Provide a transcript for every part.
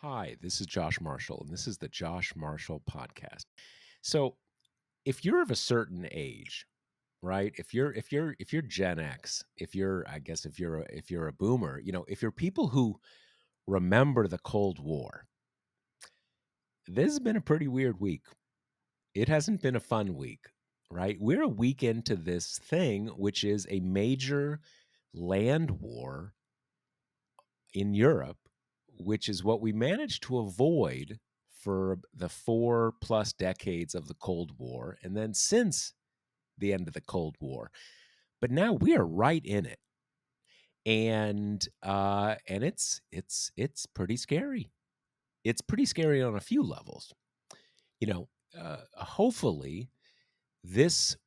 Hi, this is Josh Marshall, and this is the Josh Marshall Podcast. So, if you're of a certain age, right? If you're Gen X, if you're I guess if you're a boomer, if you're people who remember the Cold War, this has been a pretty weird week. It hasn't been a fun week, right? We're a week into this thing, which is a major land war in Europe, which is what we managed to avoid for the 4+ decades of the Cold War, and then since the end of the Cold War. But now we are right in it, and it's pretty scary. It's pretty scary on a few levels. Hopefully this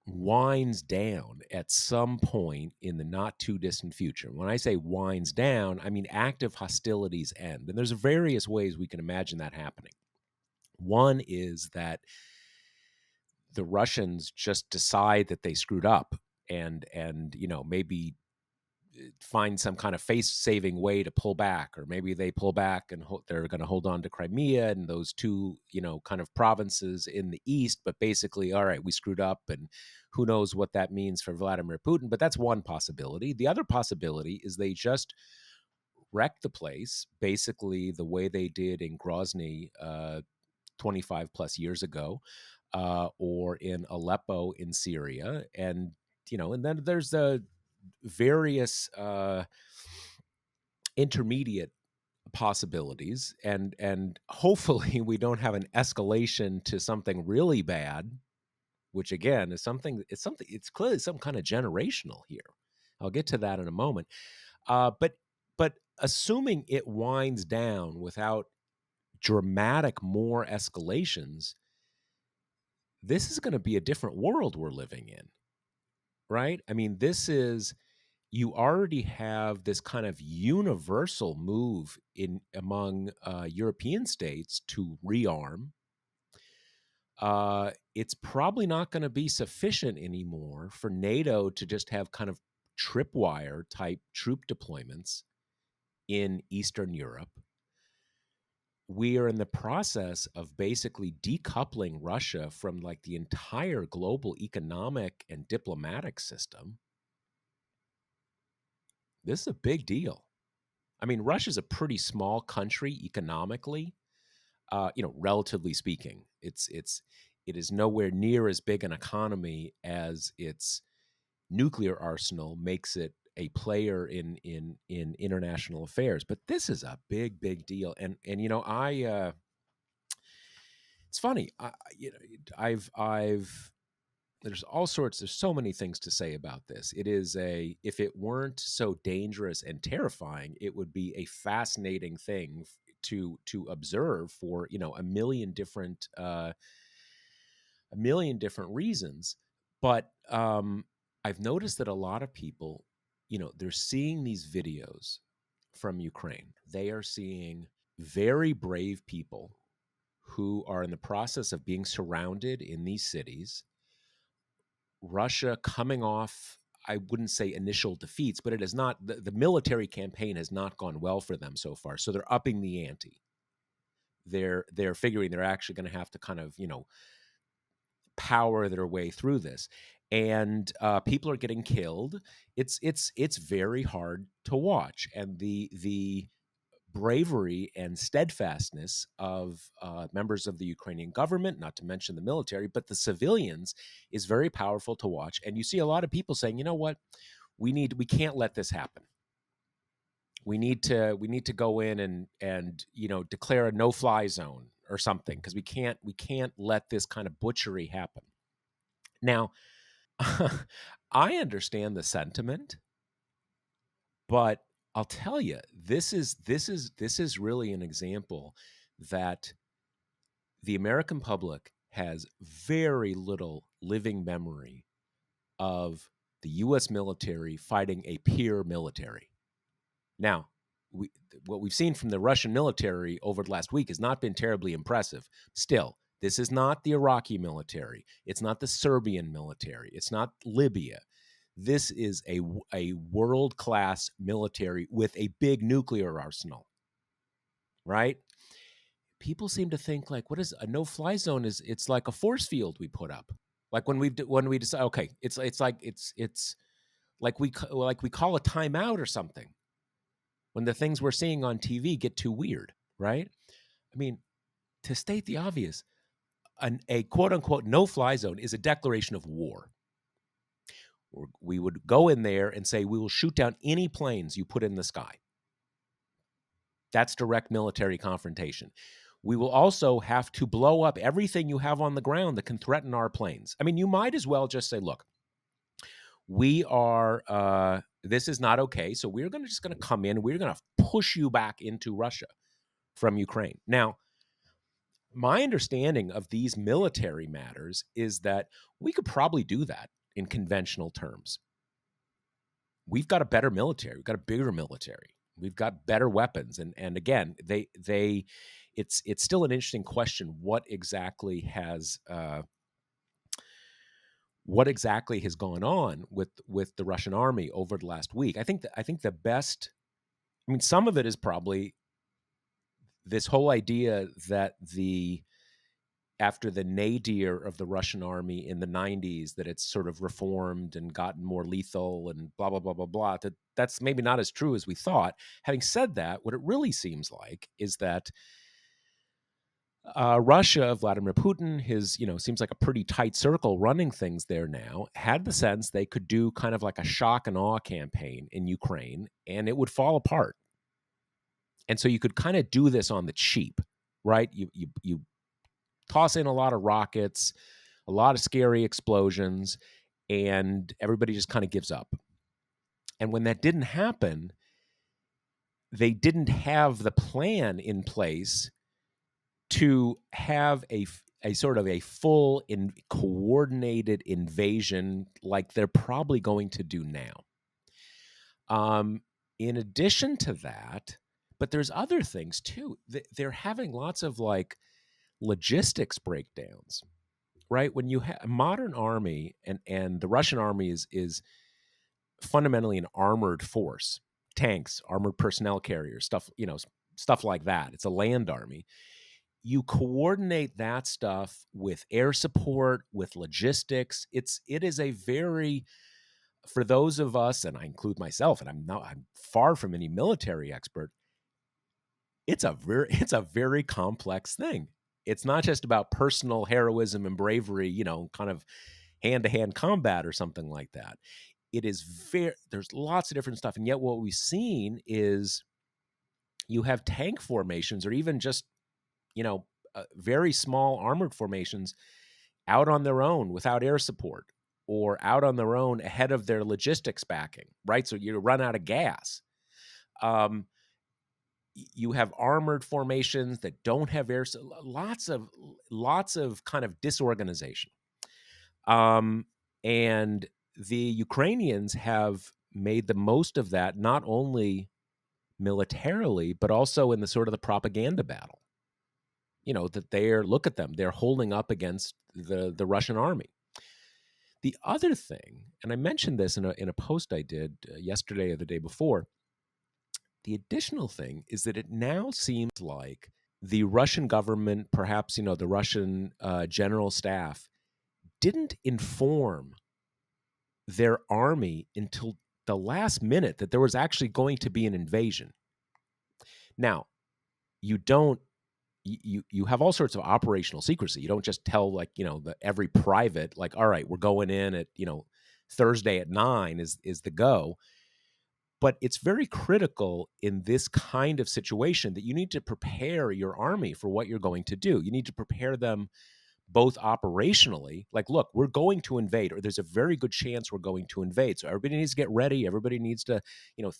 winds down at some point in the not too distant future. When I say winds down, I mean active hostilities end. And there's various ways we can imagine that happening. One is that the Russians just decide that they screwed up and maybe find some kind of face-saving way to pull back, or maybe they pull back and they're going to hold on to Crimea and those two, kind of provinces in the east. But basically, all right, we screwed up, and who knows what that means for Vladimir Putin. But that's one possibility. The other possibility is they just wreck the place, basically the way they did in Grozny 25 plus years ago, or in Aleppo in Syria, and then there's the various intermediate possibilities, and hopefully we don't have an escalation to something really bad, which again is something it's clearly some kind of generational here. I'll get to that in a moment. But assuming it winds down without dramatic more escalations, this is going to be a different world we're living in, right? I mean, you already have this kind of universal move in among European states to rearm. It's probably not going to be sufficient anymore for NATO to just have kind of tripwire type troop deployments in Eastern Europe. We are in the process of basically decoupling Russia from like the entire global economic and diplomatic system. This is a big deal. I mean, Russia's a pretty small country economically, relatively speaking. It is nowhere near as big an economy as its nuclear arsenal makes it a player in international affairs. But this is a big deal, and it's funny. I've there's so many things to say about this. If it weren't so dangerous and terrifying, it would be a fascinating thing to observe for a million different reasons. But I've noticed that a lot of people, they're seeing these videos from Ukraine. They are seeing very brave people who are in the process of being surrounded in these cities. Russia coming off, I wouldn't say initial defeats, but it has not, the military campaign has not gone well for them so far. So they're upping the ante. They're figuring they're actually going to have to kind of, power their way through this. And people are getting killed. It's very hard to watch. And the bravery and steadfastness of members of the Ukrainian government, not to mention the military, but the civilians, is very powerful to watch. And you see a lot of people saying, you know what, we can't let this happen. We need to go in and declare a no-fly zone or something, because we can't let this kind of butchery happen. Now, I understand the sentiment, but I'll tell you, this is really an example that the American public has very little living memory of the U.S. military fighting a peer military. Now, what we've seen from the Russian military over the last week has not been terribly impressive. Still, this is not the Iraqi military. It's not the Serbian military. It's not Libya. This is a world-class military with a big nuclear arsenal, right? people seem to think like, what is a no-fly zone? It's like a force field we put up. Like when we decide, okay, it's like we call a timeout or something when the things we're seeing on TV get too weird, right? I mean, to state the obvious, a quote unquote no-fly zone is a declaration of war. We would go in there and say, we will shoot down any planes you put in the sky. That's direct military confrontation. We will also have to blow up everything you have on the ground that can threaten our planes. I mean, you might as well just say, look, we are, this is not okay. So we're just going to come in. We're going to push you back into Russia from Ukraine. Now, my understanding of these military matters is that we could probably do that in conventional terms. We've got a better military. We've got a bigger military. We've got better weapons. And again, it's still an interesting question. What exactly has gone on with the Russian army over the last week? I think the best. I mean, some of it is probably this whole idea that after the nadir of the Russian army in the 90s, that it's sort of reformed and gotten more lethal and blah, blah, blah, blah, blah, that's maybe not as true as we thought. Having said that, what it really seems like is that Russia, Vladimir Putin, seems like a pretty tight circle running things there now, had the sense they could do kind of like a shock and awe campaign in Ukraine and it would fall apart. And so you could kind of do this on the cheap, right? You toss in a lot of rockets, a lot of scary explosions, and everybody just kind of gives up. And when that didn't happen, they didn't have the plan in place to have a sort of a full coordinated invasion like they're probably going to do now. In addition to that, but there's other things too. They're having lots of like logistics breakdowns, right? When you have a modern army, and the Russian army is fundamentally an armored force, tanks, armored personnel carriers, stuff like that. It's a land army. You coordinate that stuff with air support, with logistics. It is a very, for those of us, and I include myself, and I'm far from any military expert, it's a very complex thing. It's not just about personal heroism and bravery, kind of hand-to-hand combat or something like that. It is there's lots of different stuff. And yet what we've seen is you have tank formations or even just, very small armored formations out on their own without air support or out on their own ahead of their logistics backing, right? So you run out of gas. You have armored formations that don't have air, lots of kind of disorganization. And the Ukrainians have made the most of that, not only militarily, but also in the sort of the propaganda battle. That look at them, they're holding up against the Russian army. The other thing, and I mentioned this in a post I did yesterday or the day before, the additional thing is that it now seems like the Russian government, perhaps, the Russian general staff, didn't inform their army until the last minute that there was actually going to be an invasion. Now, you have all sorts of operational secrecy. You don't just tell every private, like, all right, we're going in at, Thursday at 9 is the go. But it's very critical in this kind of situation that you need to prepare your army for what you're going to do. You need to prepare them both operationally, like, look, we're going to invade, or there's a very good chance we're going to invade. So everybody needs to get ready. Everybody needs to,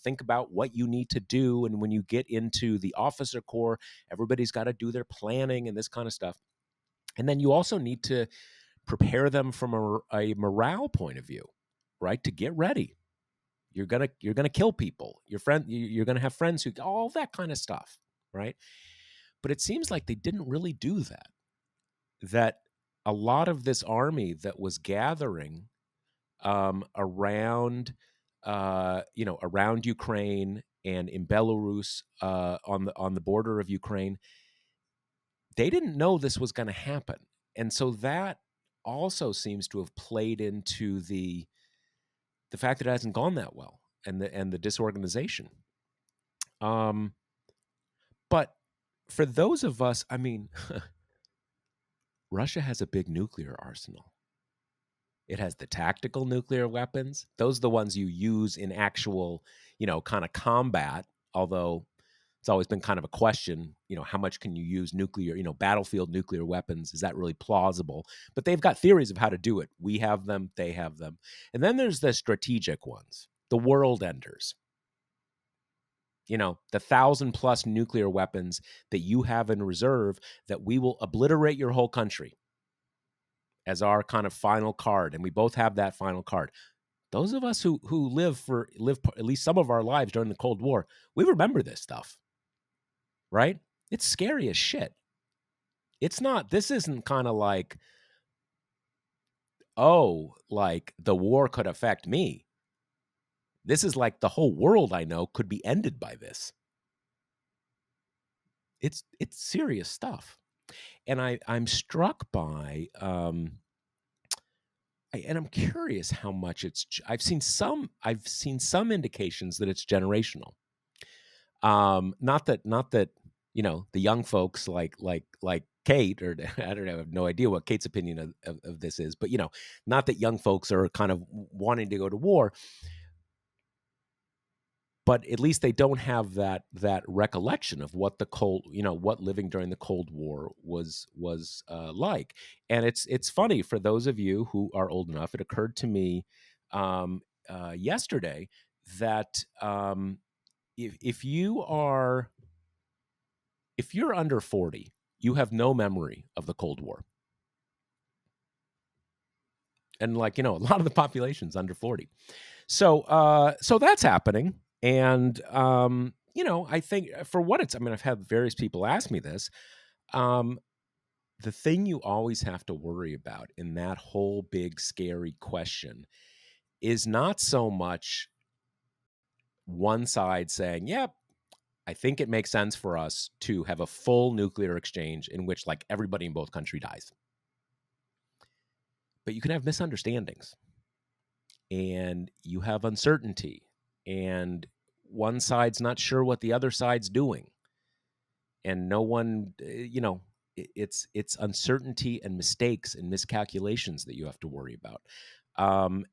think about what you need to do. And when you get into the officer corps, everybody's got to do their planning and this kind of stuff. And then you also need to prepare them from a morale point of view, right? To get ready. You're gonna kill people. You're gonna have friends who, all that kind of stuff, right? But it seems like they didn't really do that. That a lot of this army that was gathering around Ukraine and in Belarus on the border of Ukraine, they didn't know this was going to happen. And so that also seems to have played into the fact that it hasn't gone that well, and the disorganization. Um, but for those of us, I mean, Russia has a big nuclear arsenal. It has the tactical nuclear weapons. Those are the ones you use in actual, kind of combat. Although it's always been kind of a question, how much can you use nuclear, battlefield nuclear weapons? Is that really plausible? But they've got theories of how to do it. We have them, they have them. And then there's the strategic ones, the world enders. The 1,000+ nuclear weapons that you have in reserve that we will obliterate your whole country as our kind of final card. And we both have that final card. Those of us who live at least some of our lives during the Cold War, we remember this stuff, right? It's scary as shit. This isn't kind of like, oh, like the war could affect me. This is like the whole world I know could be ended by this. It's serious stuff. And I'm struck by, and I'm curious how much I've seen some indications that it's generational. Not that the young folks like Kate, or I don't know, I have no idea what Kate's opinion of this is, but not that young folks are kind of wanting to go to war, but at least they don't have that recollection of what what living during the Cold War was like. And it's funny, for those of you who are old enough, it occurred to me yesterday that if you're under 40, you have no memory of the Cold War. And a lot of the population's under 40. So that's happening. And I think for what I've had various people ask me this. The thing you always have to worry about in that whole big scary question is not so much one side saying, yep, I think it makes sense for us to have a full nuclear exchange in which everybody in both countries dies. But you can have misunderstandings, and you have uncertainty, and one side's not sure what the other side's doing, and no one, it's uncertainty and mistakes and miscalculations that you have to worry about. I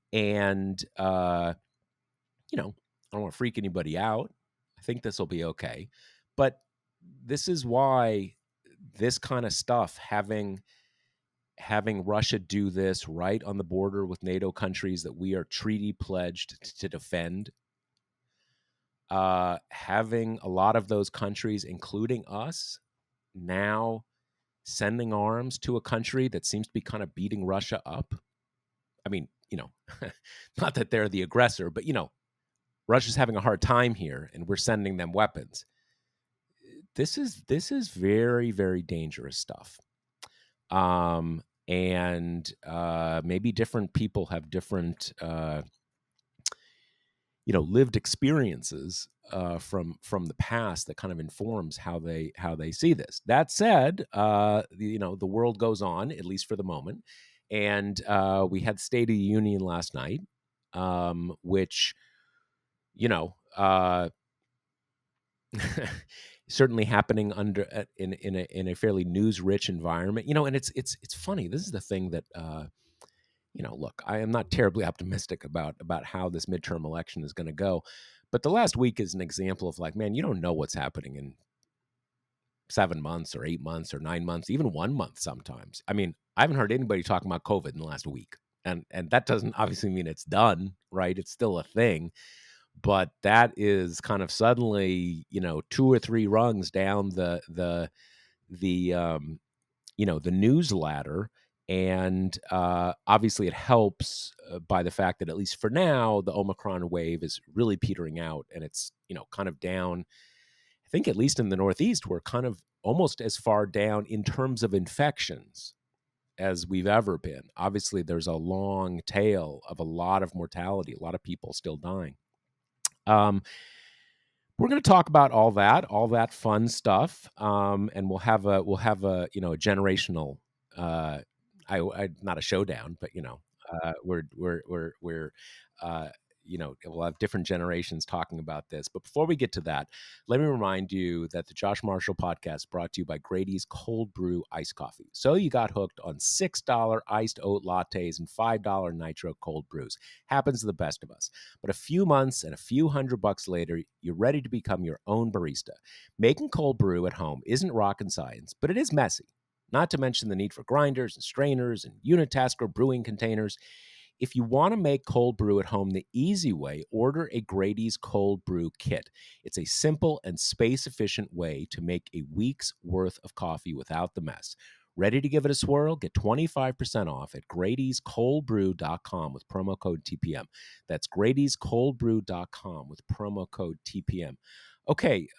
don't want to freak anybody out. I think this will be okay. But this is why this kind of stuff, having Russia do this right on the border with NATO countries that we are treaty pledged to defend, having a lot of those countries, including us, now sending arms to a country that seems to be kind of beating Russia up. I mean, not that they're the aggressor, but Russia's having a hard time here, and we're sending them weapons. This is very, very dangerous stuff. And maybe different people have different, lived experiences from the past that kind of informs how they see this. That said, the world goes on, at least for the moment, and we had State of the Union last night, which certainly happening under in a fairly news rich environment, and it's funny. This is the thing that look, I am not terribly optimistic about how this midterm election is going to go, but the last week is an example of man, you don't know what's happening in 7 months or 8 months or 9 months, even 1 month sometimes. I mean, I haven't heard anybody talking about COVID in the last week, and that doesn't obviously mean it's done, right? It's still a thing. But that is kind of suddenly, 2 or 3 rungs down the news ladder. And obviously it helps by the fact that, at least for now, the Omicron wave is really petering out, and it's, kind of down. I think at least in the Northeast, we're kind of almost as far down in terms of infections as we've ever been. Obviously, there's a long tail of a lot of mortality, a lot of people still dying. We're going to talk about all that fun stuff, and we'll have a a generational, uh, not a showdown, but we're uh, we'll have different generations talking about this. But before we get to that, let me remind you that the Josh Marshall podcast brought to you by Grady's Cold Brew Iced Coffee. So you got hooked on $6 iced oat lattes and $5 nitro cold brews. Happens to the best of us. But a few months and a few $100 later, you're ready to become your own barista. Making cold brew at home isn't rocket science, but it is messy. Not to mention the need for grinders and strainers and unitasker brewing containers. If you want to make cold brew at home the easy way, order a Grady's Cold Brew Kit. It's a simple and space-efficient way to make a week's worth of coffee without the mess. Ready to give it a swirl? Get 25% off at Grady'sColdBrew.com with promo code TPM. That's Grady'sColdBrew.com with promo code TPM. Okay,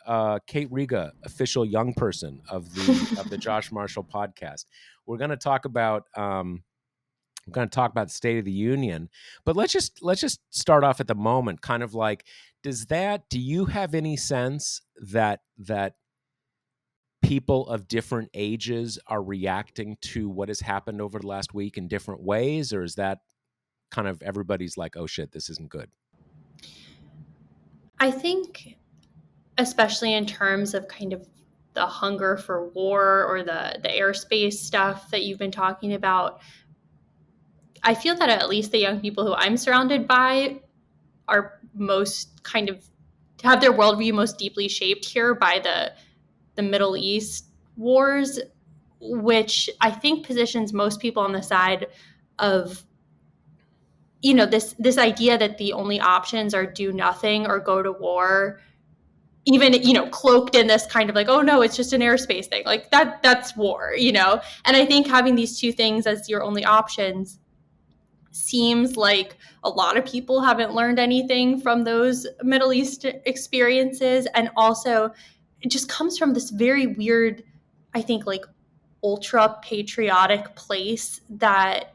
Kate Riga, official young person of the Josh Marshall podcast. We're going to talk about the State of the Union, but let's just start off at the moment. Kind of like, do you have any sense that people of different ages are reacting to what has happened over the last week in different ways, or is that kind of everybody's like, oh shit, this isn't good? I think, especially in terms of kind of the hunger for war or the airspace stuff that you've been talking about, I feel that at least the young people who I'm surrounded by are most kind of have their worldview most deeply shaped here by the Middle East wars, which I think positions most people on the side of this idea that the only options are do nothing or go to war, even cloaked in this kind of like, oh no, it's just an airspace thing, like that's war. And I think having these two things as your only options seems like a lot of people haven't learned anything from those Middle East experiences. And also, it just comes from this very weird, I think, like ultra patriotic place that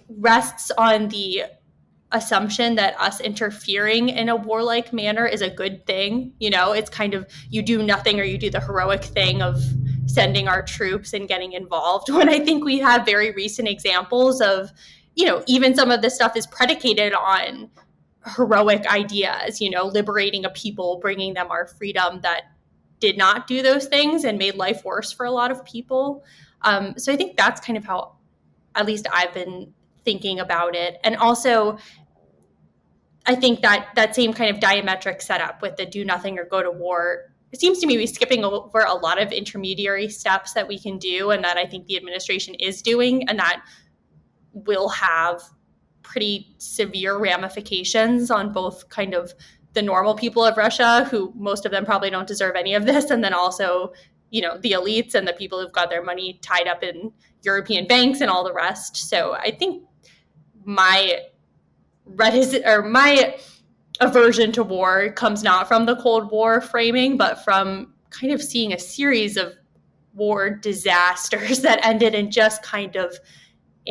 rests on the assumption that us interfering in a warlike manner is a good thing. It's kind of you do nothing or you do the heroic thing of sending our troops and getting involved. When I think we have very recent examples of, even some of this stuff is predicated on heroic ideas, liberating a people, bringing them our freedom that did not do those things and made life worse for a lot of people. So I think that's kind of how, at least I've been thinking about it. And also, I think that same kind of diametric setup with the do nothing or go to war, it seems to me we're skipping over a lot of intermediary steps that we can do and that I think the administration is doing, and that will have pretty severe ramifications on both kind of the normal people of Russia, who most of them probably don't deserve any of this, and then also, the elites and the people who've got their money tied up in European banks and all the rest. So I think my my aversion to war comes not from the Cold War framing, but from kind of seeing a series of war disasters that ended in just kind of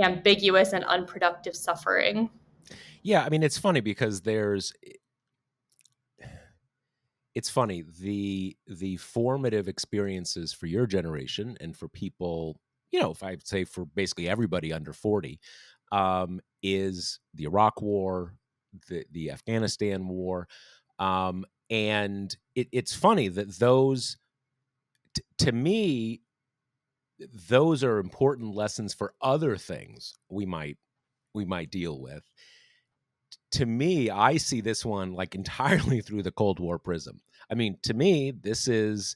ambiguous and unproductive suffering. Yeah, I mean, it's funny because it's funny, the formative experiences for your generation and for people, if I'd say for basically everybody under 40, is the Iraq War, the Afghanistan War, and it's funny that those, to me, those are important lessons for other things we might deal with. To me, I see this one like entirely through the Cold War prism. I mean, to me, this is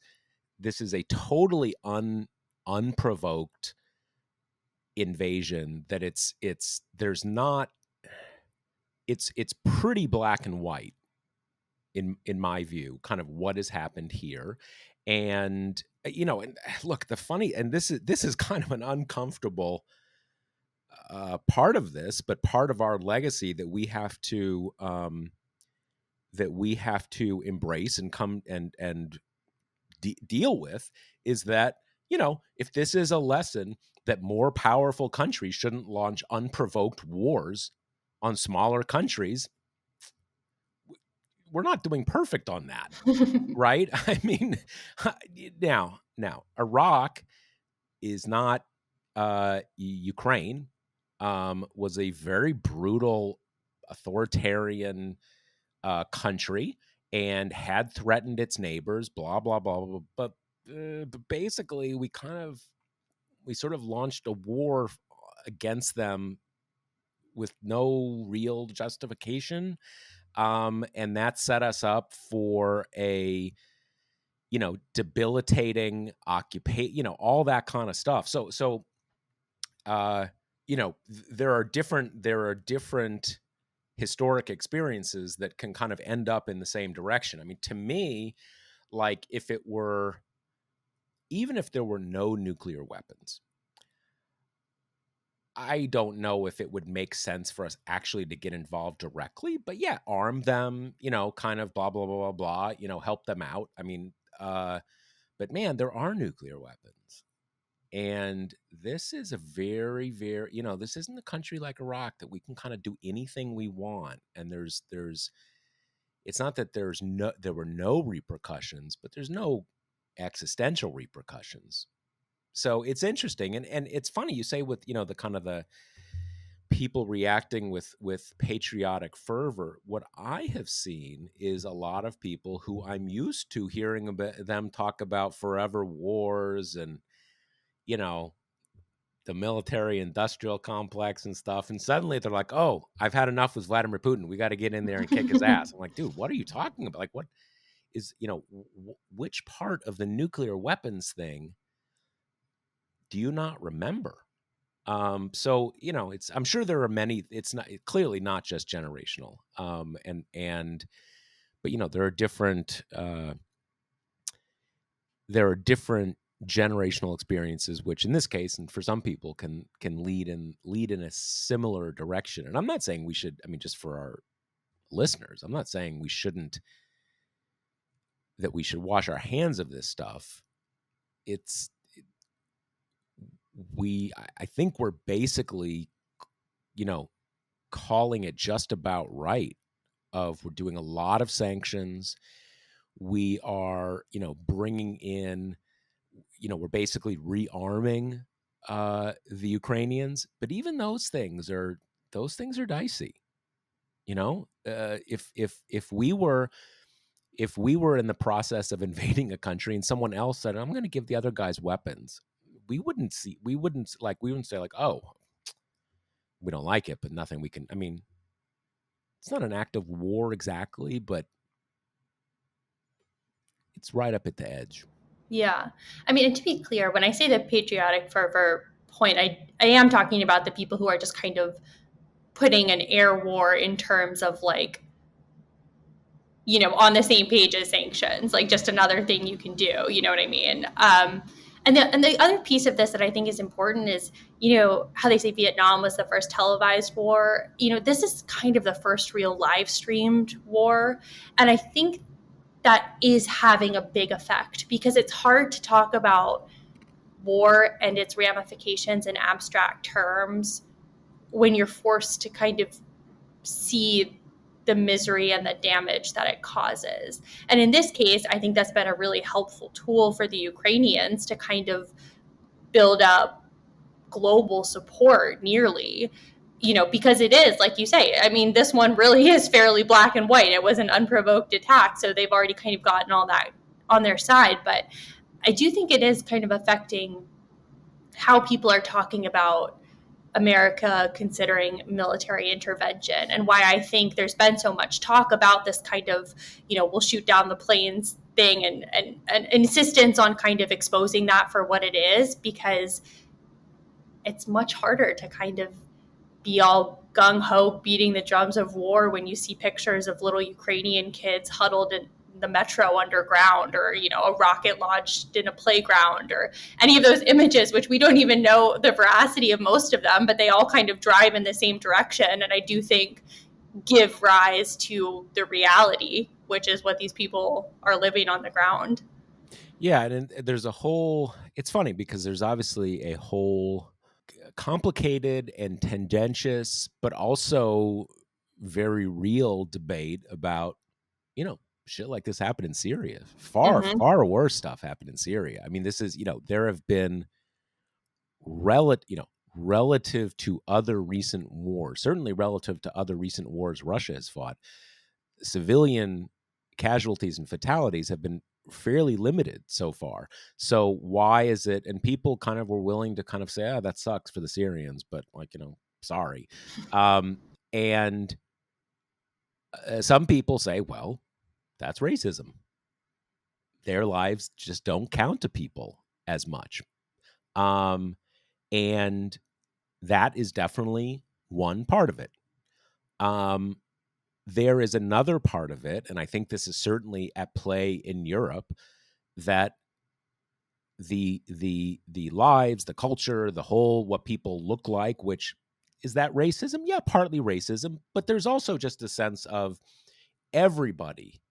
a totally unprovoked invasion. That there's not, it's pretty black and white in my view, kind of what has happened here. And and look, the funny, and this is kind of an uncomfortable part of this, but part of our legacy that we have to embrace and come and deal with, is that, if this is a lesson that more powerful countries shouldn't launch unprovoked wars on smaller countries, we're not doing perfect on that, right? I mean, now Iraq is not Ukraine. Was a very brutal, authoritarian country and had threatened its neighbors. Blah blah blah blah. But basically, we sort of launched a war against them with no real justification, and that set us up for a debilitating occupation, all that kind of stuff. So uh, there are different historic experiences that can kind of end up in the same direction. I mean, to me, like even if there were no nuclear weapons, I don't know if it would make sense for us actually to get involved directly, but yeah, arm them, kind of blah, blah, blah, blah, blah, help them out. I mean, but man, there are nuclear weapons. And this is a very, very, this isn't a country like Iraq that we can kind of do anything we want. And it's not that there were no repercussions, but there's no existential repercussions. So it's interesting. And it's funny you say with, the kind of the people reacting with patriotic fervor. What I have seen is a lot of people who I'm used to hearing about them talk about forever wars and, the military industrial complex and stuff. And suddenly they're like, oh, I've had enough with Vladimir Putin. We got to get in there and kick his ass. I'm like, dude, what are you talking about? Like, what is, which part of the nuclear weapons thing do you not remember? So, I'm sure there are many, it's not clearly not just generational. But there are different generational experiences, which in this case, and for some people can lead in a similar direction. And I'm not saying we should, I mean, just for our listeners, I'm not saying that we should wash our hands of this stuff. I think we're basically, calling it just about right. We're doing a lot of sanctions. We are, bringing in, we're basically rearming the Ukrainians. But even those things are dicey. If we were in the process of invading a country and someone else said, I'm going to give the other guys weapons, we wouldn't say like, oh, we don't like it, but nothing we can, I mean, it's not an act of war exactly, but it's right up at the edge. Yeah. I mean, and to be clear, when I say the patriotic fervor point, I am talking about the people who are just kind of putting an air war in terms of like, on the same page as sanctions, like just another thing you can do, you know what I mean? And the other piece of this that I think is important is, how they say Vietnam was the first televised war. This is kind of the first real live streamed war. And I think that is having a big effect because it's hard to talk about war and its ramifications in abstract terms when you're forced to kind of see the misery and the damage that it causes. And in this case, I think that's been a really helpful tool for the Ukrainians to kind of build up global support nearly, because it is, like you say, I mean, this one really is fairly black and white. It was an unprovoked attack. So they've already kind of gotten all that on their side. But I do think it is kind of affecting how people are talking about America considering military intervention, and why I think there's been so much talk about this kind of, we'll shoot down the planes thing, and insistence on kind of exposing that for what it is, because it's much harder to kind of be all gung-ho beating the drums of war when you see pictures of little Ukrainian kids huddled in the metro underground, or a rocket launched in a playground, or any of those images, which we don't even know the veracity of most of them, but they all kind of drive in the same direction, and I do think give rise to the reality, which is what these people are living on the ground. Yeah, and there's it's funny because there's obviously a whole complicated and tendentious but also very real debate about shit like this happened in Syria. Far, Mm-hmm. far worse stuff happened in Syria. I mean, this is, there have been relative to other recent wars, certainly relative to other recent wars Russia has fought, civilian casualties and fatalities have been fairly limited so far. So why is it? And people kind of were willing to kind of say, "Oh, that sucks for the Syrians," but like, sorry. And some people say, "Well, that's racism. Their lives just don't count to people as much." Um, and that is definitely one part of it. Um, there is another part of it, and I think this is certainly at play in Europe, that the lives, the culture, the whole what people look like, which is that racism? Yeah, partly racism, but there's also just a sense of everybody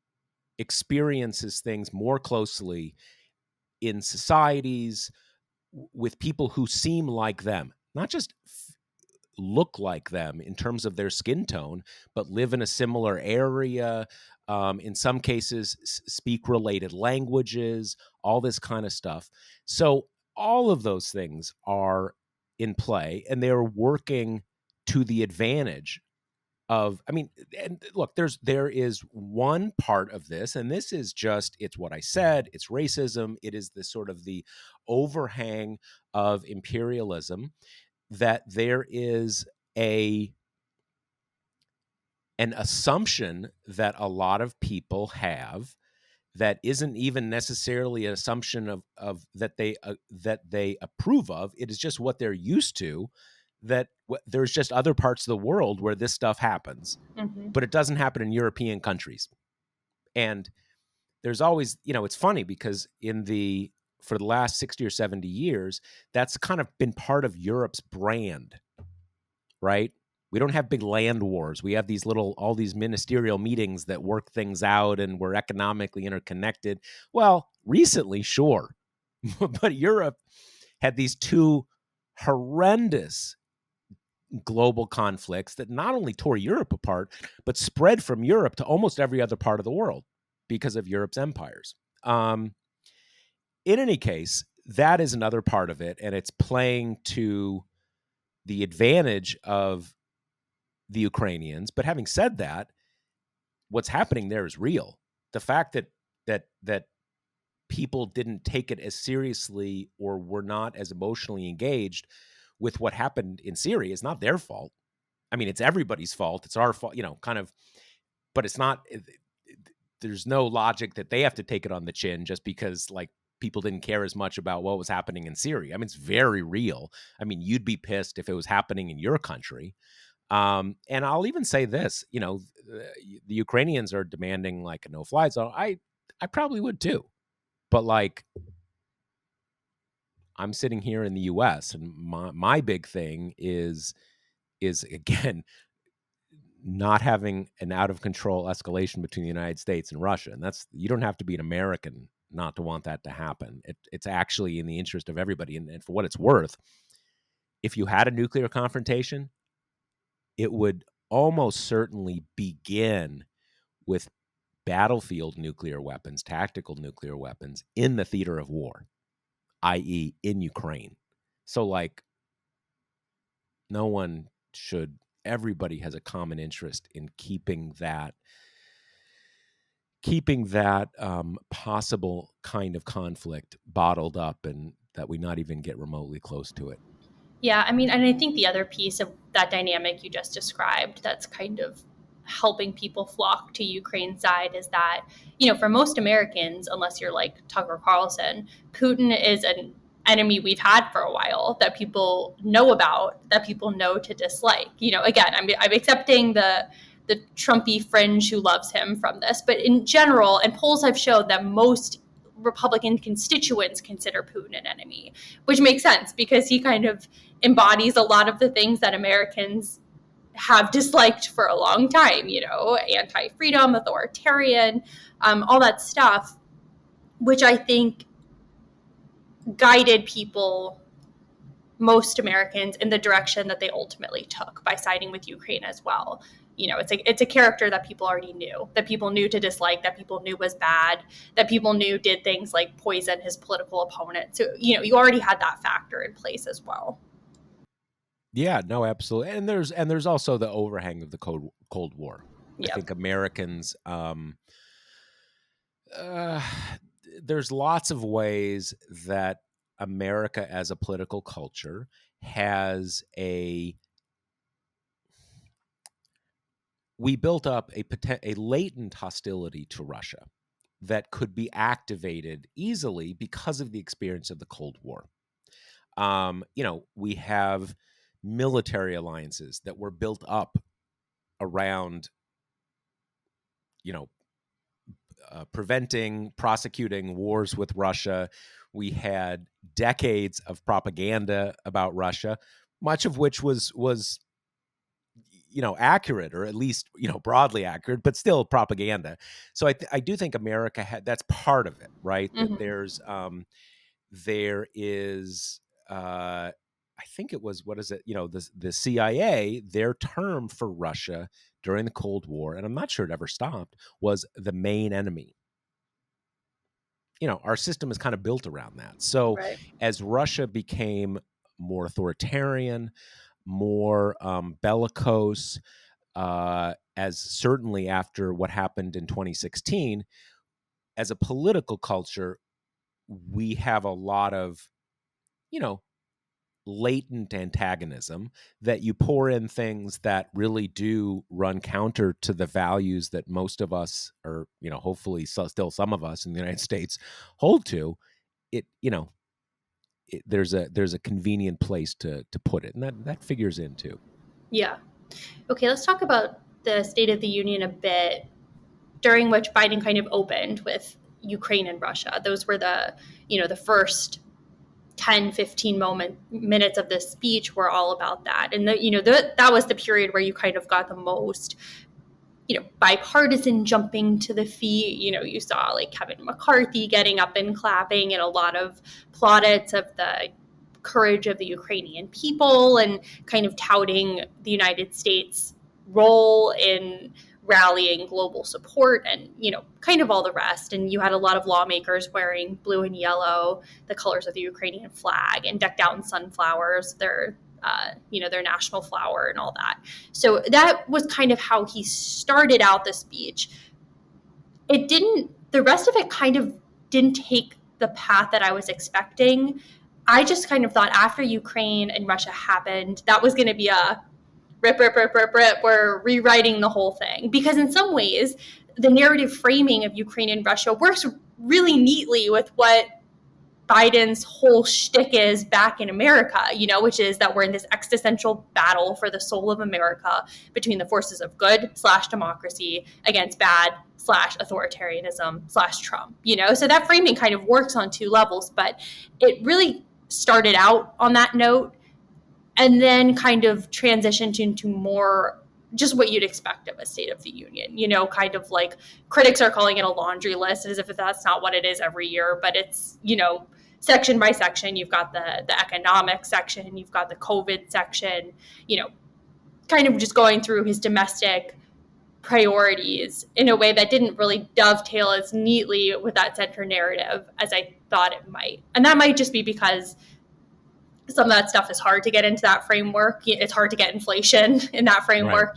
experiences things more closely in societies with people who seem like them, not just look like them in terms of their skin tone, but live in a similar area. In some cases, speak related languages, all this kind of stuff. So, all of those things are in play, and they're working to the advantage of. I mean, and look, there is one part of this, and this is just it's what I said. It's racism. It is the sort of the overhang of imperialism, that there is a an assumption that a lot of people have that isn't even necessarily an assumption of that they approve of. It is just what they're used to, that there's just other parts of the world where this stuff happens, Mm-hmm. but it doesn't happen in European countries. And there's always, it's funny because for the last 60 or 70 years, that's kind of been part of Europe's brand, right? We don't have big land wars. We have all these ministerial meetings that work things out, and we're economically interconnected. Well, recently, sure. But Europe had these two horrendous global conflicts that not only tore Europe apart, but spread from Europe to almost every other part of the world because of Europe's empires. In any case, that is another part of it, and it's playing to the advantage of the Ukrainians. But having said that, what's happening there is real. The fact that people didn't take it as seriously or were not as emotionally engaged with what happened in Syria is not their fault. I mean, it's everybody's fault. It's our fault, kind of, but it's not. There's no logic that they have to take it on the chin just because like people didn't care as much about what was happening in Syria. I mean, it's very real. I mean, you'd be pissed if it was happening in your country. And I'll even say this, the Ukrainians are demanding like a no-fly zone. I probably would too, but like I'm sitting here in the U.S. and my big thing is again not having an out of control escalation between the United States and Russia, and you don't have to be an American not to want that to happen. It's actually in the interest of everybody, and for what it's worth, if you had a nuclear confrontation, it would almost certainly begin with battlefield nuclear weapons, tactical nuclear weapons in the theater of war, i.e., in Ukraine. So, like, everybody has a common interest in keeping that possible kind of conflict bottled up, and that we not even get remotely close to it. Yeah, I mean, and I think the other piece of that dynamic you just described that's kind of helping people flock to Ukraine's side is that, for most Americans, unless you're like Tucker Carlson, Putin is an enemy we've had for a while that people know about, that people know to dislike. Again, I'm accepting the Trumpy fringe who loves him from this, but in general, and polls have showed that most Republican constituents consider Putin an enemy, which makes sense because he kind of embodies a lot of the things that Americans have disliked for a long time, anti-freedom, authoritarian, all that stuff, which I think guided people, most Americans, in the direction that they ultimately took by siding with Ukraine as well. it's a character that people already knew, that people knew to dislike, that people knew was bad, that people knew did things like poison his political opponent. So, you already had that factor in place as well. Yeah, no, absolutely. And there's also the overhang of the Cold War. I Yep. think Americans, uh, there's lots of ways that America as a political culture has we built up a latent hostility to Russia that could be activated easily because of the experience of the Cold War. We have military alliances that were built up around, you know, preventing, prosecuting wars with Russia. We had decades of propaganda about Russia, much of which was accurate, or at least broadly accurate, but still propaganda. So I do think America that's part of it, right? That Mm-hmm. there is I think it was, what is it, the CIA, their term for Russia during the Cold War, and I'm not sure it ever stopped, was the main enemy. Our system is kind of built around that. So Right. as Russia became more authoritarian, more bellicose, as certainly after what happened in 2016, as a political culture, we have a lot of, you know, latent antagonism that you pour in things that really do run counter to the values that most of us, or hopefully still some of us in the United States, hold to. It you know there's a convenient place to put it, and that figures in too. Yeah. Okay, let's talk about the State of the Union a bit, during which Biden kind of opened with Ukraine and Russia. Those were the first 10, 15 minutes of this speech were all about that. And that was the period where you kind of got the most bipartisan jumping to the feet. You saw like Kevin McCarthy getting up and clapping, and a lot of plaudits of the courage of the Ukrainian people, and kind of touting the United States' role in rallying global support, and kind of all the rest. And you had a lot of lawmakers wearing blue and yellow, the colors of the Ukrainian flag, and decked out in sunflowers, their national flower and all that. So that was kind of how he started out the speech. The rest of it kind of didn't take the path that I was expecting. I just kind of thought after Ukraine and Russia happened, that was going to be a rip, rip, rip, rip, rip. We're rewriting the whole thing. Because in some ways, the narrative framing of Ukraine and Russia works really neatly with what Biden's whole shtick is back in America, which is that we're in this existential battle for the soul of America between the forces of good/democracy against bad/authoritarianism/Trump, So that framing kind of works on two levels, but it really started out on that note and then kind of transitioned into more just what you'd expect of a State of the Union, kind of like critics are calling it a laundry list, as if that's not what it is every year, but it's, section by section. You've got the economic section, you've got the COVID section, kind of just going through his domestic priorities in a way that didn't really dovetail as neatly with that center narrative as I thought it might. And that might just be because some of that stuff is hard to get into that framework. It's hard to get inflation in that Right, framework,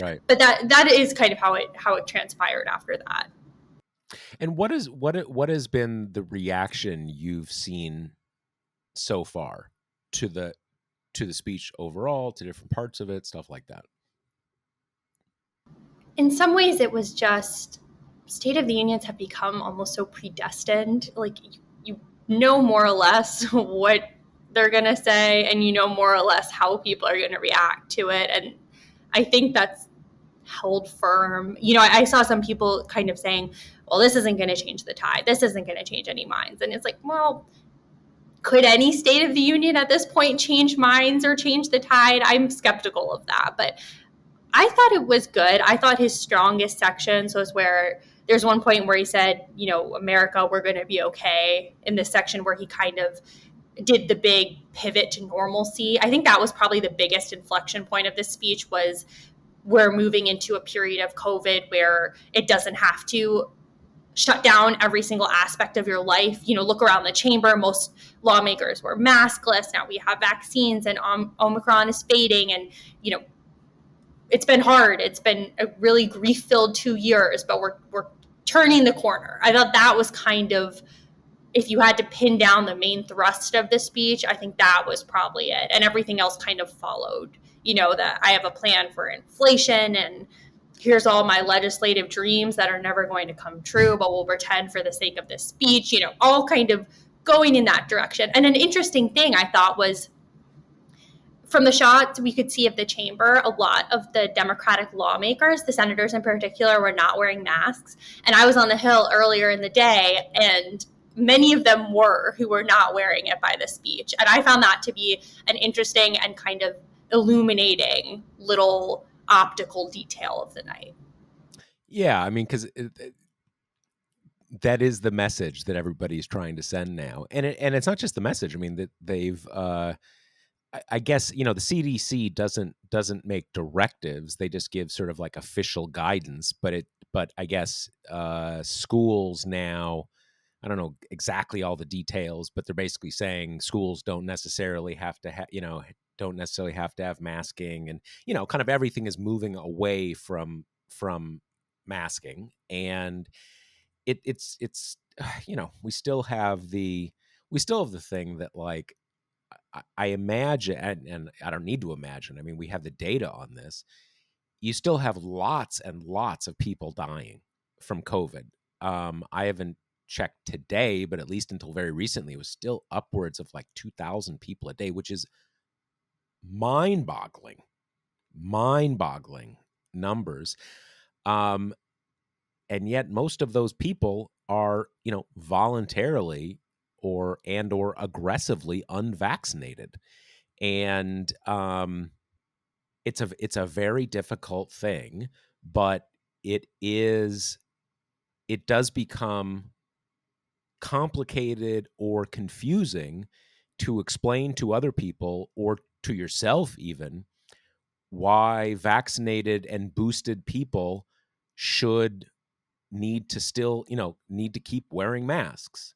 right. But that is kind of how it transpired after that. And what has been the reaction you've seen so far to the speech overall, to different parts of it, stuff like that? In some ways, it was just State of the Unions have become almost so predestined. Like you know more or less what they're going to say, and more or less how people are going to react to it. And I think that's held firm. I saw some people kind of saying, well, this isn't going to change the tide. This isn't going to change any minds. And it's like, well, could any State of the Union at this point change minds or change the tide? I'm skeptical of that. But I thought it was good. I thought his strongest sections was where there's one point where he said, America, we're going to be okay, in this section where he kind of did the big pivot to normalcy. I think that was probably the biggest inflection point of this speech, was we're moving into a period of COVID where it doesn't have to shut down every single aspect of your life. Look around the chamber. Most lawmakers were maskless. Now we have vaccines, and Omicron is fading. And, it's been hard. It's been a really grief-filled 2 years, but we're turning the corner. I thought that was kind of, if you had to pin down the main thrust of the speech, I think that was probably it. And everything else kind of followed. That I have a plan for inflation, and here's all my legislative dreams that are never going to come true, but we'll pretend for the sake of this speech, all kind of going in that direction. And an interesting thing I thought was, from the shots we could see of the chamber, a lot of the Democratic lawmakers, the senators in particular, were not wearing masks. And I was on the Hill earlier in the day, and many of them who were not wearing it by the speech. And I found that to be an interesting and kind of illuminating little optical detail of the night. Yeah, I mean, because that is the message that everybody's trying to send now, and it's not just the message. I mean, that they've I guess, the CDC doesn't make directives. They just give sort of like official guidance, but I guess schools now, I don't know exactly all the details, but they're basically saying schools don't necessarily have to have masking, and kind of everything is moving away from masking. And it's we still have the thing that, like, I imagine, and I don't need to imagine, I mean, we have the data on this. You still have lots and lots of people dying from COVID. I haven't checked today, but at least until very recently, it was still upwards of like 2,000 people a day, which is mind-boggling numbers. And yet most of those people are, voluntarily or aggressively unvaccinated. And it's a very difficult thing, but it does become complicated or confusing to explain to other people, or to yourself even, why vaccinated and boosted people should need to keep wearing masks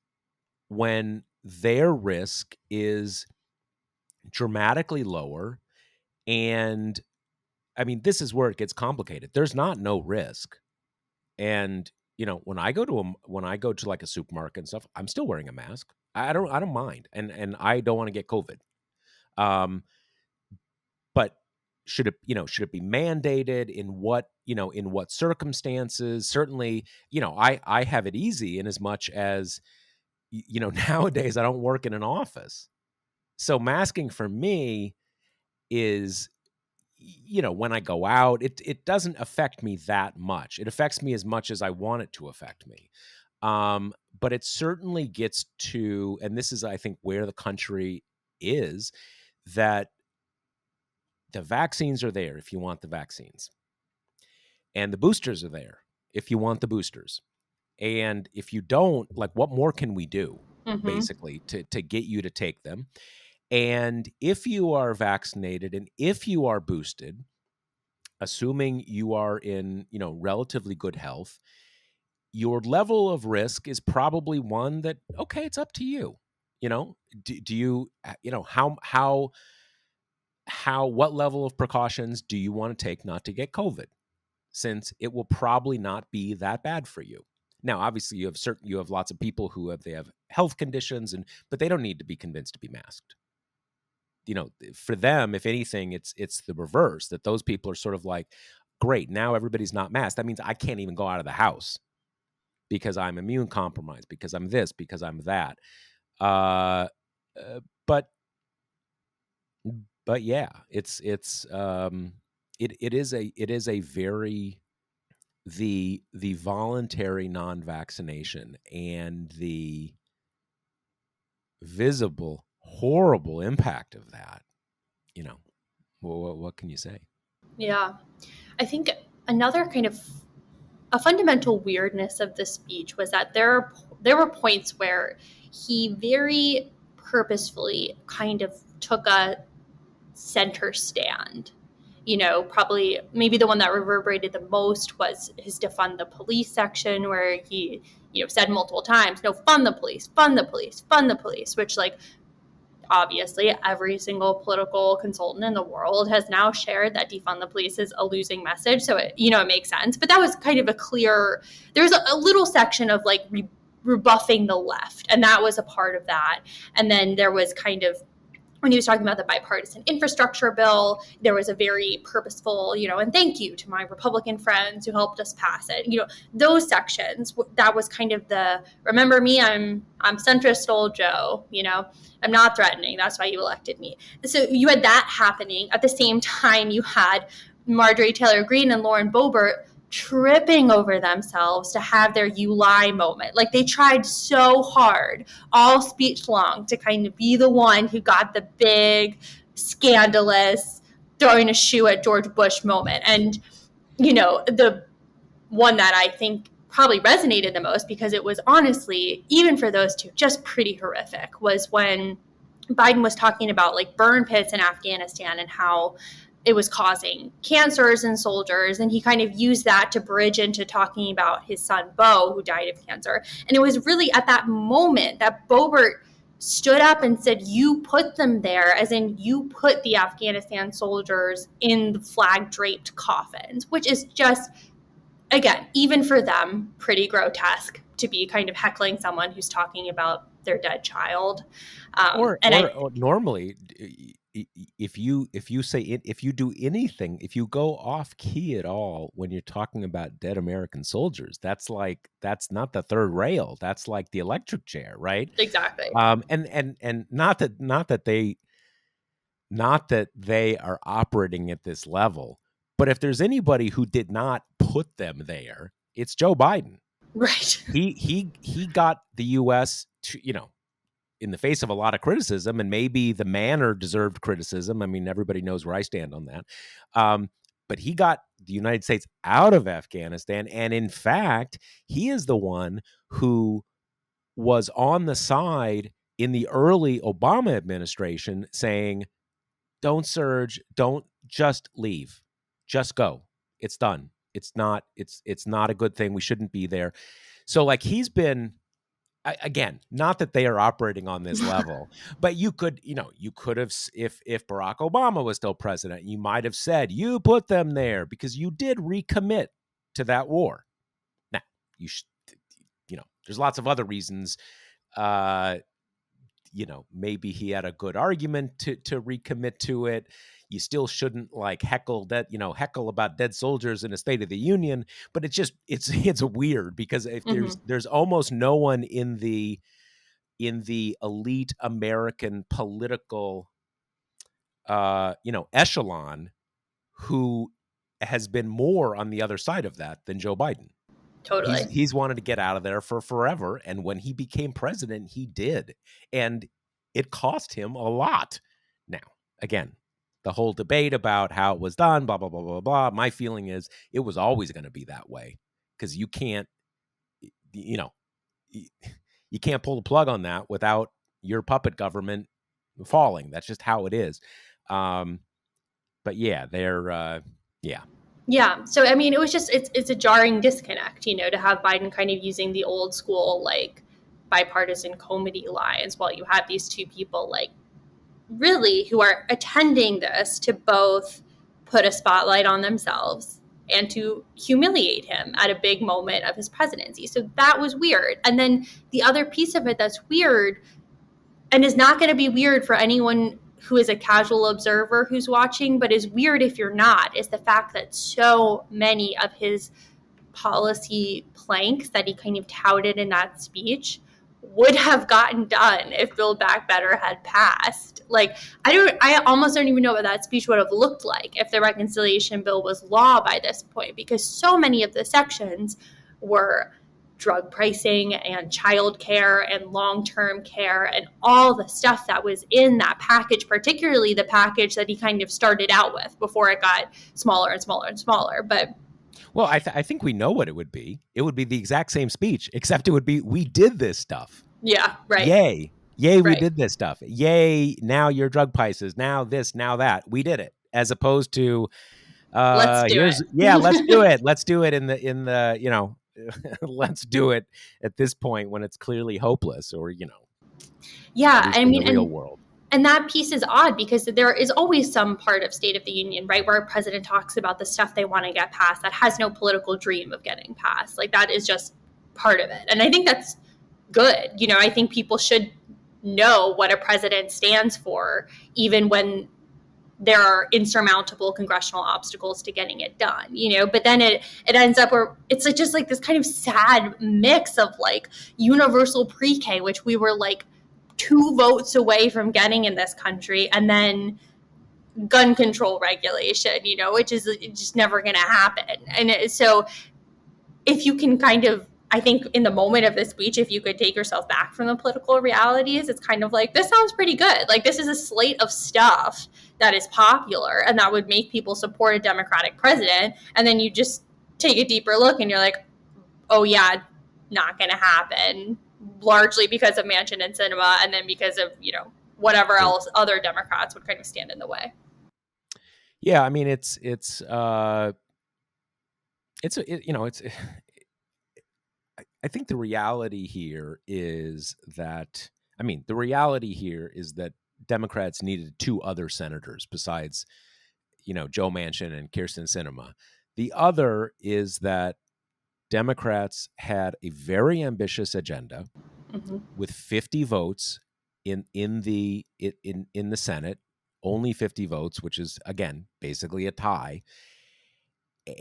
when their risk is dramatically lower. And I mean, this is where it gets complicated. There's not no risk. And when I go to like a supermarket and stuff, I'm still wearing a mask. I don't mind. And I don't want to get COVID. But should it be mandated? In what circumstances? Certainly, I have it easy in as much as nowadays I don't work in an office. So masking for me is, when I go out, it doesn't affect me that much. It affects me as much as I want it to affect me. But it certainly gets to, and this is, I think, where the country is, that the vaccines are there if you want the vaccines, and the boosters are there if you want the boosters. And if you don't, like, what more can we do, basically, to get you to take them? And if you are vaccinated and if you are boosted, assuming you are in, relatively good health, your level of risk is probably one that, okay, it's up to you. Do you, what level of precautions do you want to take not to get COVID? Since it will probably not be that bad for you. Now, obviously, you have lots of people who have health conditions, but they don't need to be convinced to be masked. For them, if anything, it's the reverse, that those people are sort of like, great, now everybody's not masked. That means I can't even go out of the house because I'm immune compromised, because I'm this, because I'm that. But yeah, it is a very, the voluntary non-vaccination and the visible horrible impact of that, what can you say? Yeah. I think another kind of a fundamental weirdness of the speech was that there were points where he very purposefully kind of took a center stand Probably maybe the one that reverberated the most was his defund the police section, where he, said multiple times, no, fund the police, fund the police, fund the police, which, like, obviously every single political consultant in the world has now shared that defund the police is a losing message. So it makes sense. But that was kind of there's a little section of like rebuffing the left. And that was a part of that. And then there was kind of, when he was talking about the bipartisan infrastructure bill, there was a very purposeful, and thank you to my Republican friends who helped us pass it. Those sections, that was kind of remember me, I'm centrist old Joe, I'm not threatening. That's why you elected me. So you had that happening. At the same time, you had Marjorie Taylor Greene and Lauren Boebert tripping over themselves to have their "you lie" moment. Like, they tried so hard all speech long to kind of be the one who got the big, scandalous, throwing a shoe at George Bush moment. And, the one that I think probably resonated the most, because it was honestly, even for those two, just pretty horrific, was when Biden was talking about like burn pits in Afghanistan and how it was causing cancers in soldiers. And he kind of used that to bridge into talking about his son, Bo, who died of cancer. And it was really at that moment that Boebert stood up and said, you put them there, as in you put the Afghanistan soldiers in the flag draped coffins, which is just, again, even for them, pretty grotesque to be kind of heckling someone who's talking about their dead child. Or normally, if you do anything, if you go off key at all when you're talking about dead American soldiers, that's not the third rail. That's like the electric chair, right? Exactly. And not that they are operating at this level, but if there's anybody who did not put them there, it's Joe Biden. Right. He got the U.S. to, in the face of a lot of criticism, and maybe the manner deserved criticism. I mean, everybody knows where I stand on that. But he got the United States out of Afghanistan. And in fact, he is the one who was on the side in the early Obama administration saying, don't surge, don't, just leave, just go. It's done. It's not a good thing. We shouldn't be there. So like, he's been, again, not that they are operating on this level, but you could have, if Barack Obama was still president, you might have said, you put them there because you did recommit to that war. Now, there's lots of other reasons. Maybe he had a good argument to recommit to it. You still shouldn't like heckle about dead soldiers in a State of the Union, but it's weird because if there's almost no one in the elite American political echelon who has been more on the other side of that than Joe Biden. Totally. He's wanted to get out of there for forever. And when he became president, he did. And it cost him a lot. Now, again, the whole debate about how it was done, blah, blah, blah, blah, blah. My feeling is it was always going to be that way, because you can't, you can't pull the plug on that without your puppet government falling. That's just how it is. But yeah, yeah. Yeah. So, I mean, it was just, it's a jarring disconnect, to have Biden kind of using the old school, like, bipartisan comedy lines while you have these two people, like, really who are attending this to both put a spotlight on themselves and to humiliate him at a big moment of his presidency. So that was weird. And then the other piece of it that's weird, and is not going to be weird for anyone who is a casual observer who's watching, but is weird if you're not, is the fact that so many of his policy planks that he kind of touted in that speech would have gotten done if Build Back Better had passed. Like, I almost don't even know what that speech would have looked like if the reconciliation bill was law by this point, because so many of the sections were drug pricing and childcare and long-term care and all the stuff that was in that package, particularly the package that he kind of started out with before it got smaller and smaller and smaller. But well, I think we know what it would be. It would be the exact same speech, except it would be, we did this stuff. Yeah, right. Yay. Yay, we did this stuff. Yay, now your drug prices, now this, now that. We did it. As opposed to, Let's do Here's yeah, let's do it. it. Let's do it in the let's do it at this point when it's clearly hopeless, or at Yeah, least I in the mean, real world. and that piece is odd because there is always some part of State of the Union, right, where a president talks about the stuff they want to get passed that has no political dream of getting passed. Like that is just part of it. And I think that's good. I think people should know what a president stands for, even when there are insurmountable congressional obstacles to getting it done, but then it ends up where it's like just like this kind of sad mix of like universal pre-K, which we were like 2 votes away from getting in this country, and then gun control regulation, which is just never going to happen. And so if you can kind of, I think in the moment of this speech, if you could take yourself back from the political realities, it's kind of like, this sounds pretty good. Like this is a slate of stuff that is popular and that would make people support a Democratic president. And then you just take a deeper look and you're like, oh yeah, not going to happen, largely because of Manchin and Sinema, and then because of, whatever else other Democrats would kind of stand in the way. Yeah, I mean it's I think the reality here is that Democrats needed 2 other senators besides, Joe Manchin and Kyrsten Sinema. The other is that Democrats had a very ambitious agenda Mm-hmm. with 50 votes in the Senate, only 50 votes, which is again basically a tie.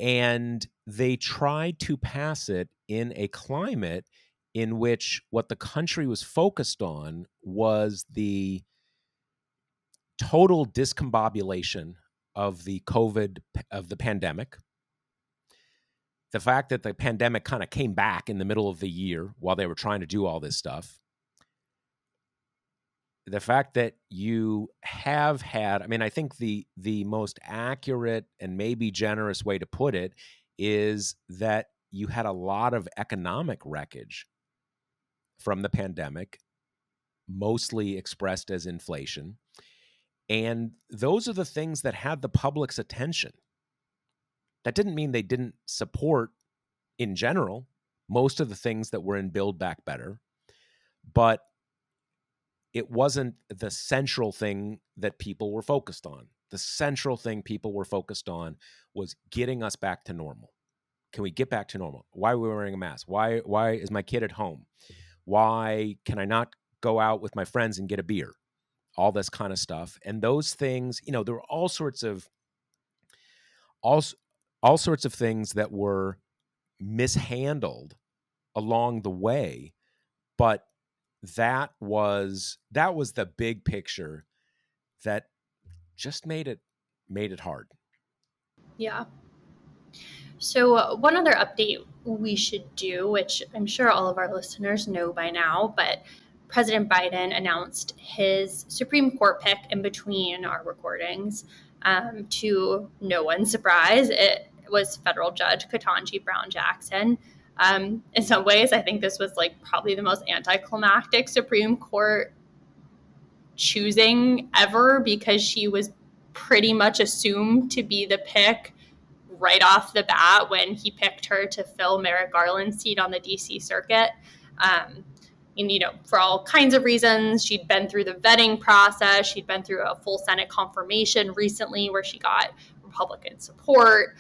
And they tried to pass it in a climate in which what the country was focused on was the total discombobulation of the pandemic. The fact that the pandemic kind of came back in the middle of the year while they were trying to do all this stuff. The fact that you have had, I think the most accurate and maybe generous way to put it is that you had a lot of economic wreckage from the pandemic, mostly expressed as inflation. And those are the things that had the public's attention. That didn't mean they didn't support, in general, most of the things that were in Build Back Better, but it wasn't the central thing that people were focused on. The central thing people were focused on was getting us back to normal. Can we get back to normal? Why are we wearing a mask? Why is my kid at home? Why can I not go out with my friends and get a beer? All this kind of stuff. And those things, there were all sorts of things that were mishandled along the way, but that was the big picture that just made it hard. Yeah. So one other update we should do, which I'm sure all of our listeners know by now, but President Biden announced his Supreme Court pick in between our recordings. To no one's surprise, it was federal judge Ketanji Brown Jackson. In some ways, I think this was like probably the most anticlimactic Supreme Court choosing ever, because she was pretty much assumed to be the pick right off the bat when he picked her to fill Merrick Garland's seat on the DC circuit. And, for all kinds of reasons, she'd been through the vetting process. She'd been through a full Senate confirmation recently where she got Republican support,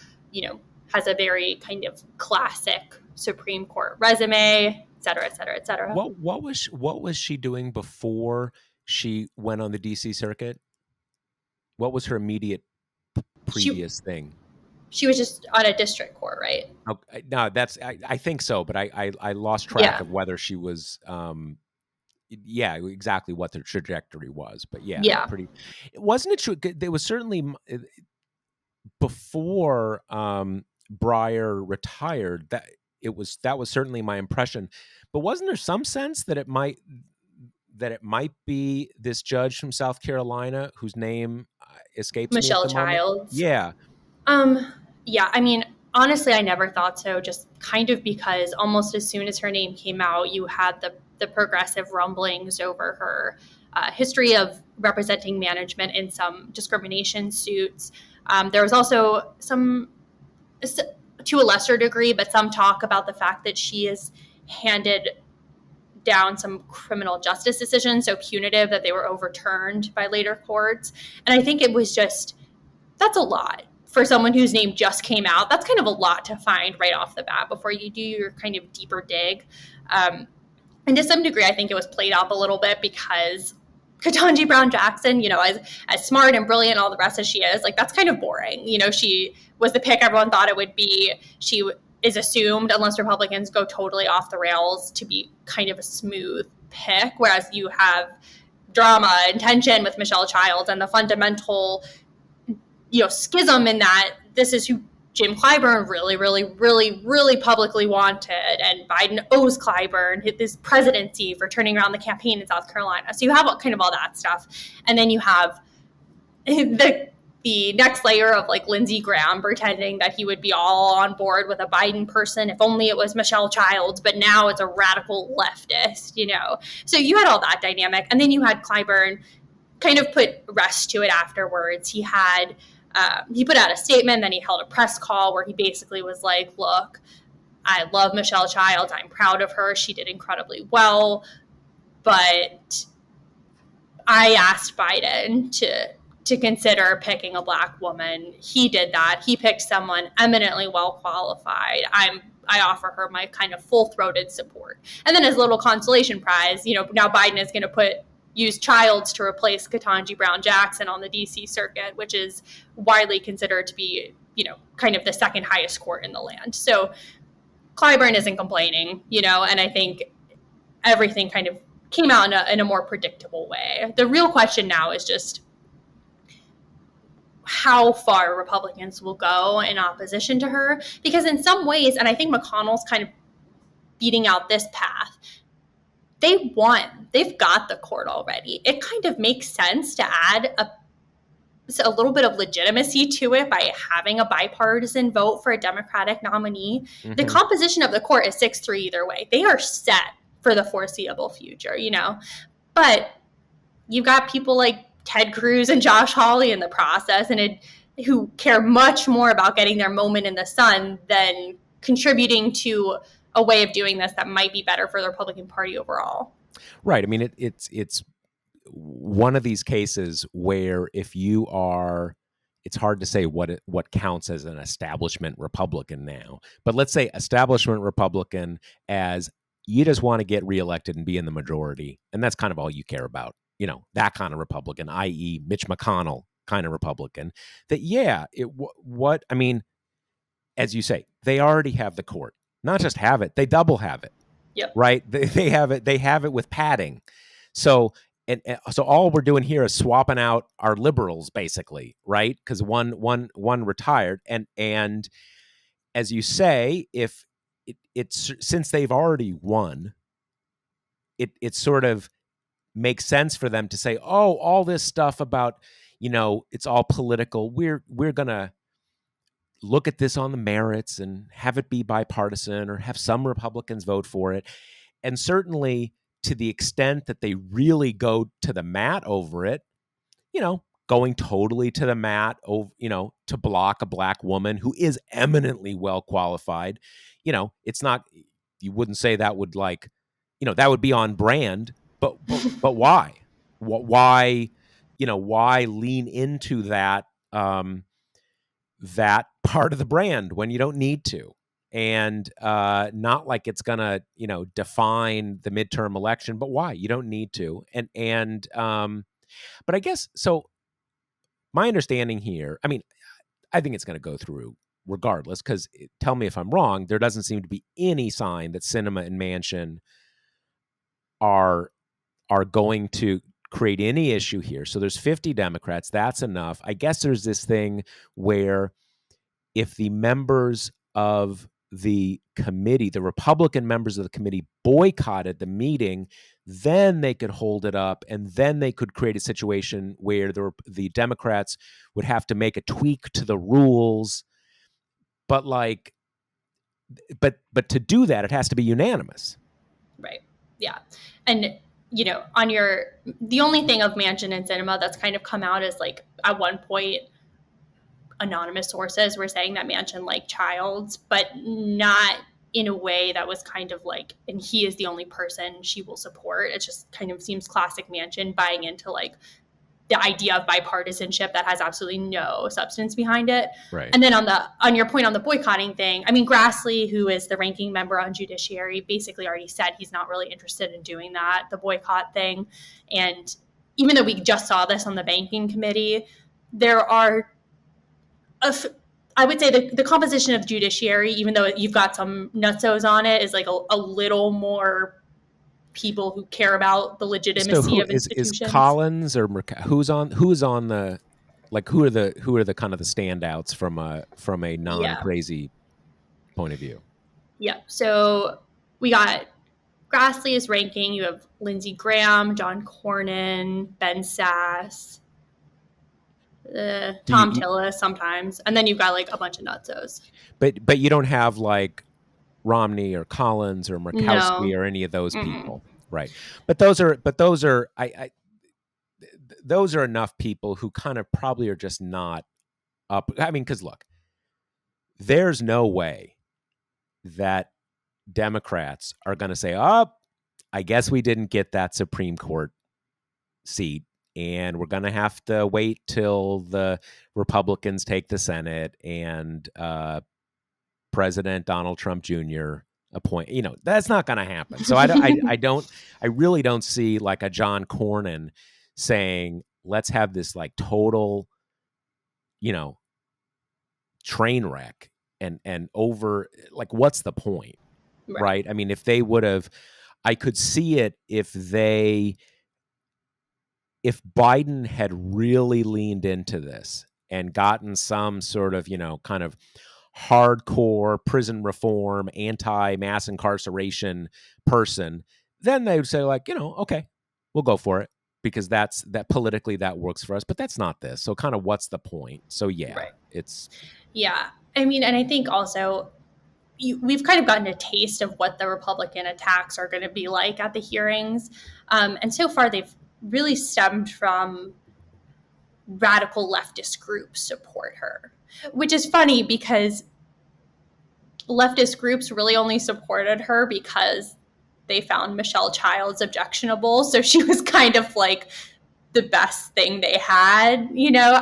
has a very kind of classic Supreme Court resume, et cetera, et cetera, et cetera. What was she doing before she went on the DC circuit? What was her immediate previous thing? She was just on a district court, right? Okay, no, I think so, but I lost track of whether she was exactly what the trajectory was. But wasn't it true? There was certainly before Breyer retired that was certainly my impression. But wasn't there some sense that it might be this judge from South Carolina whose name escapes Michelle me at the moment? Childs. Yeah. Yeah, honestly, I never thought so, just kind of because almost as soon as her name came out, you had the progressive rumblings over her history of representing management in some discrimination suits. There was also some, to a lesser degree, but some talk about the fact that she has handed down some criminal justice decisions, so punitive, that they were overturned by later courts. And I think it was just, that's a lot for someone whose name just came out. That's kind of a lot to find right off the bat before you do your kind of deeper dig. And to some degree, I think it was played up a little bit because Ketanji Brown Jackson, as smart and brilliant and all the rest as she is, like, that's kind of boring. She was the pick everyone thought it would be. She is assumed, unless Republicans go totally off the rails, to be kind of a smooth pick, whereas you have drama and tension with Michelle Childs and the fundamental, schism in that this is who Jim Clyburn really, really, really, really publicly wanted, and Biden owes Clyburn his presidency for turning around the campaign in South Carolina. So you have kind of all that stuff. And then you have the next layer of like Lindsey Graham pretending that he would be all on board with a Biden person if only it was Michelle Childs, but now it's a radical leftist, So you had all that dynamic. And then you had Clyburn kind of put rest to it afterwards. He put out a statement, then he held a press call where he basically was like, look, I love Michelle Childs. I'm proud of her. She did incredibly well. But I asked Biden to consider picking a Black woman. He did that. He picked someone eminently well qualified. I offer her my kind of full-throated support. And then as a little consolation prize, now Biden is going to use Childs to replace Ketanji Brown Jackson on the DC circuit, which is widely considered to be, kind of the second highest court in the land. So Clyburn isn't complaining, and I think everything kind of came out in a more predictable way. The real question now is just how far Republicans will go in opposition to her, because in some ways, and I think McConnell's kind of beating out this path, they won. They've got the court already. It kind of makes sense to add a little bit of legitimacy to it by having a bipartisan vote for a Democratic nominee. Mm-hmm. The composition of the court is 6-3 either way. They are set for the foreseeable future, But you've got people like Ted Cruz and Josh Hawley in the process, and who care much more about getting their moment in the sun than contributing to a way of doing this that might be better for the Republican Party overall. Right. I mean, it's one of these cases where if you are, it's hard to say what counts as an establishment Republican now. But let's say establishment Republican as you just want to get reelected and be in the majority, and that's kind of all you care about. That kind of Republican, i.e. Mitch McConnell kind of Republican. That, I mean, as you say, they already have the court. Not just have it, they double have it. Yep. Right? They have it. They have it with padding. So all we're doing here is swapping out our liberals, basically, right? Because one retired, and as you say, if it's since they've already won, it sort of makes sense for them to say, oh, all this stuff about it's all political. We're gonna look at this on the merits and have it be bipartisan, or have some Republicans vote for it. And certainly to the extent that they really go to the mat over it, going totally to the mat, to block a Black woman who is eminently well qualified, it's not, you wouldn't say that would that would be on brand, but why? Why lean into that, that part of the brand when you don't need to, and not like it's gonna define the midterm election, but why? You don't need to. And but I guess so. My understanding here, I mean, I think it's going to go through regardless, because tell me if I'm wrong, there doesn't seem to be any sign that Sinema and Manchin are going to create any issue here. So there's 50 Democrats. That's enough. I guess there's this thing where if the members of the committee, the Republican members of the committee, boycotted the meeting, then they could hold it up, and then they could create a situation where the Democrats would have to make a tweak to the rules. But but to do that, it has to be unanimous. Right. Yeah. And the only thing of Manchin and Sinema that's kind of come out is, like, at one point anonymous sources were saying that Manchin liked Childs, but not in a way that was kind of like, and he is the only person she will support. It just kind of seems classic Manchin buying into like the idea of bipartisanship that has absolutely no substance behind it. Right. And then on your point on the boycotting thing, I mean, Grassley, who is the ranking member on Judiciary, basically already said he's not really interested in doing that, the boycott thing. And even though we just saw this on the banking committee, there are, I would say the composition of Judiciary, even though you've got some nutsos on it, is like a little more people who care about the legitimacy of institutions. Is Collins or who's on the, like, who are the kind of the standouts from a non-crazy point of view? Yeah. So we got Grassley's ranking. You have Lindsey Graham, John Cornyn, Ben Sass, Tom Tillis sometimes, and then you've got like a bunch of nutsos. But you don't have like Romney or Collins or Murkowski or any of those people, right? But those are those are enough people who kind of probably are just not up. I mean, because look, there's no way that Democrats are going to say, "Oh, I guess we didn't get that Supreme Court seat, and we're going to have to wait till the Republicans take the Senate and President Donald Trump Jr. appoint." You know, that's not going to happen. So I really don't see like a John Cornyn saying, "Let's have this like total, you know, train wreck and over, like, what's the point?" Right? I mean, if they would have, I could see it if Biden had really leaned into this and gotten some sort of, you know, kind of hardcore prison reform, anti-mass incarceration person, then they would say like, you know, okay, we'll go for it because that politically that works for us. But that's not this. So kind of what's the point? So it's. Yeah. I mean, and I think also we've kind of gotten a taste of what the Republican attacks are going to be like at the hearings. And so far they've really stemmed from radical leftist groups support her, which is funny because leftist groups really only supported her because they found Michelle Childs objectionable. So she was kind of like the best thing they had, you know.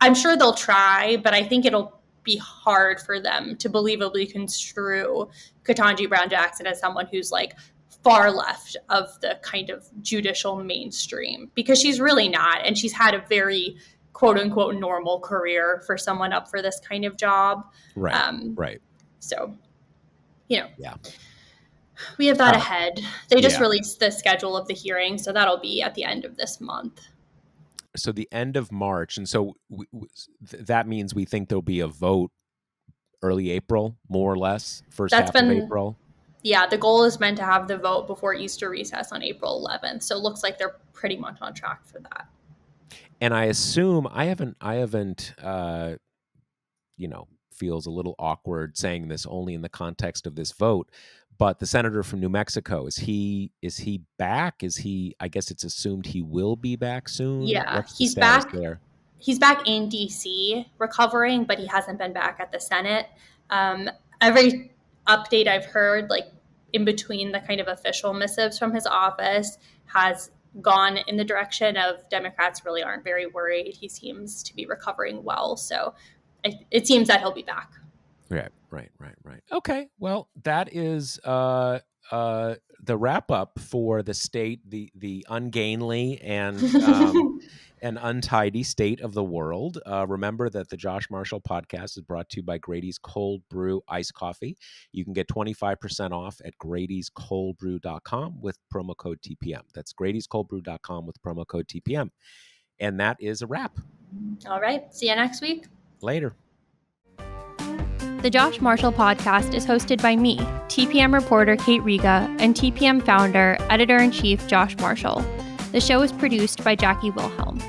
I'm sure they'll try, but I think it'll be hard for them to believably construe Ketanji Brown Jackson as someone who's like far left of the kind of judicial mainstream, because she's really not. And she's had a very quote unquote normal career for someone up for this kind of job. Right. So, you know, we have that ahead. They just released the schedule of the hearing, so that'll be at the end of this month. So the end of March. And so that means we think there'll be a vote early April, more or less, first half of April. Yeah, the goal is meant to have the vote before Easter recess on April 11th. So it looks like they're pretty much on track for that. And I assume I haven't, you know, feels a little awkward saying this only in the context of this vote, but the senator from New Mexico, is he back? I guess it's assumed he will be back soon. Yeah, he's back there. He's back in DC recovering, but he hasn't been back at the Senate. Every update I've heard, like in between the kind of official missives from his office, has gone in the direction of Democrats really aren't very worried. He seems to be recovering well. So it seems that he'll be back. Right. Okay. Well, that is the wrap up for the state, the ungainly and an untidy state of the world. Remember that the Josh Marshall podcast is brought to you by Grady's Cold Brew Iced Coffee. You can get 25% off at Grady'sColdBrew.com with promo code TPM. That's Grady'sColdBrew.com with promo code TPM. And that is a wrap. All right. See you next week. Later. The Josh Marshall podcast is hosted by me, TPM reporter Kate Riga, and TPM founder, editor-in-chief Josh Marshall. The show is produced by Jackie Wilhelm.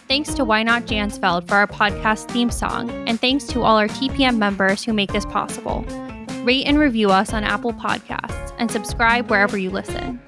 Thanks to Why Not Jansfeld for our podcast theme song, and thanks to all our TPM members who make this possible. Rate and review us on Apple Podcasts, and subscribe wherever you listen.